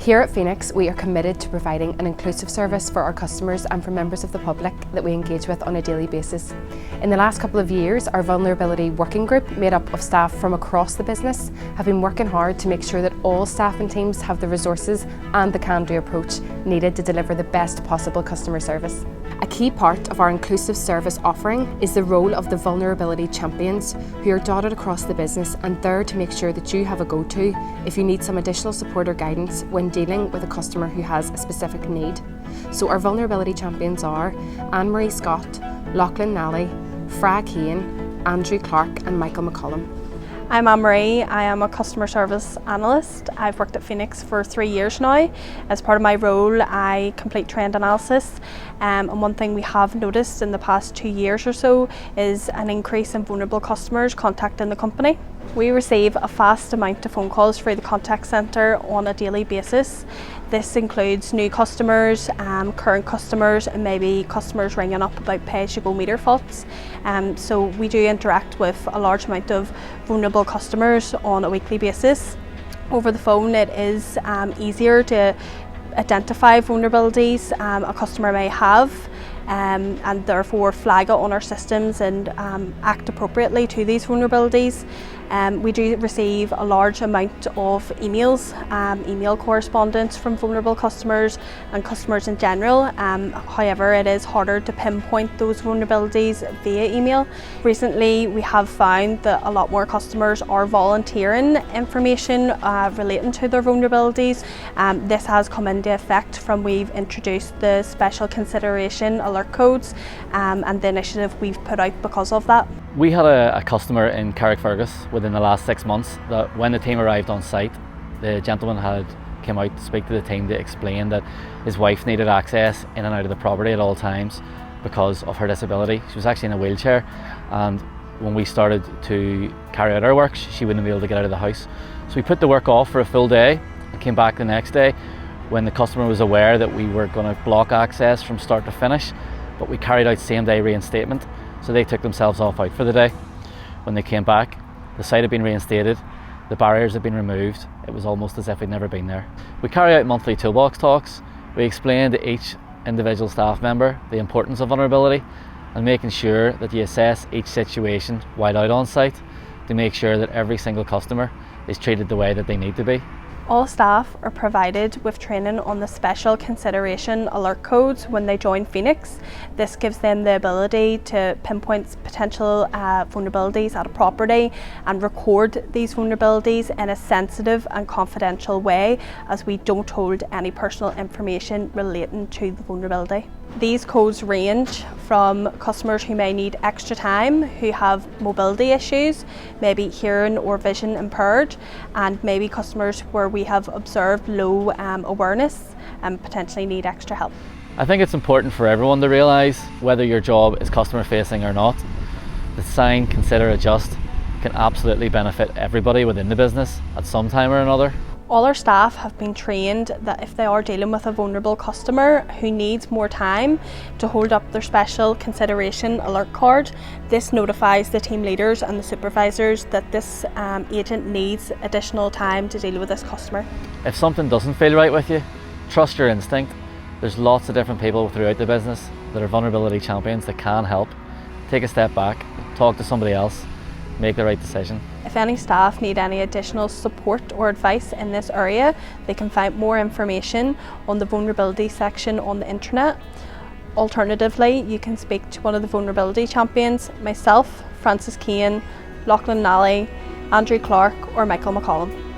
Here at Phoenix, we are committed to providing an inclusive service for our customers and for members of the public that we engage with on a daily basis. In the last couple of years, our Vulnerability Working Group, made up of staff from across the business, have been working hard to make sure that all staff and teams have the resources and the can-do approach needed to deliver the best possible customer service. A key part of our inclusive service offering is the role of the Vulnerability Champions, who are dotted across the business and there to make sure that you have a go-to if you need some additional support or guidance when dealing with a customer who has a specific need. So our Vulnerability Champions are Anne-Marie Scott, Lachlan Nally, Fra Kane, Andrew Clark and Michael McCollum. I'm Anne-Marie. I am a customer service analyst. I've worked at Phoenix for 3 years now. As part of my role, I complete trend analysis. And one thing we have noticed in the past 2 years or so is an increase in vulnerable customers contacting the company. We receive a vast amount of phone calls through the contact centre on a daily basis. This includes new customers, current customers and maybe customers ringing up about pay-as-you-go meter faults. So we do interact with a large amount of vulnerable customers on a weekly basis. Over the phone it is easier to identify vulnerabilities a customer may have and therefore flag it on our systems and act appropriately to these vulnerabilities. We do receive a large amount of emails, email correspondence from vulnerable customers and customers in general. However, it is harder to pinpoint those vulnerabilities via email. Recently, we have found that a lot more customers are volunteering information relating to their vulnerabilities. This has come into effect from we've introduced the special consideration alert codes and the initiative we've put out because of that. We had a customer in Carrickfergus within the last 6 months that when the team arrived on site, the gentleman had come out to speak to the team to explain that his wife needed access in and out of the property at all times because of her disability. She was actually in a wheelchair, and when we started to carry out our work, she wouldn't be able to get out of the house. So we put the work off for a full day and came back the next day when the customer was aware that we were going to block access from start to finish, but we carried out same-day reinstatement. So they took themselves off out for the day. When they came back, the site had been reinstated, the barriers had been removed. It was almost as if we'd never been there. We carry out monthly toolbox talks. We explain to each individual staff member the importance of vulnerability and making sure that you assess each situation while out on site to make sure that every single customer is treated the way that they need to be. All staff are provided with training on the special consideration alert codes when they join Phoenix. This gives them the ability to pinpoint potential vulnerabilities at a property and record these vulnerabilities in a sensitive and confidential way, as we don't hold any personal information relating to the vulnerability. These codes range from customers who may need extra time, who have mobility issues, maybe hearing or vision impaired, and maybe customers where we have observed low awareness and potentially need extra help. I think it's important for everyone to realise, whether your job is customer facing or not, the sign Consider Adjust can absolutely benefit everybody within the business at some time or another. All our staff have been trained that if they are dealing with a vulnerable customer who needs more time, to hold up their special consideration alert card. This notifies the team leaders and the supervisors that this agent needs additional time to deal with this customer. If something doesn't feel right with you, trust your instinct. There's lots of different people throughout the business that are vulnerability champions that can help. Take a step back, talk to somebody else, make the right decision. If any staff need any additional support or advice in this area, they can find more information on the vulnerability section on the internet. Alternatively, you can speak to one of the vulnerability champions, myself, Francis Kane, Lachlan Nally, Andrew Clark or Michael McCollum.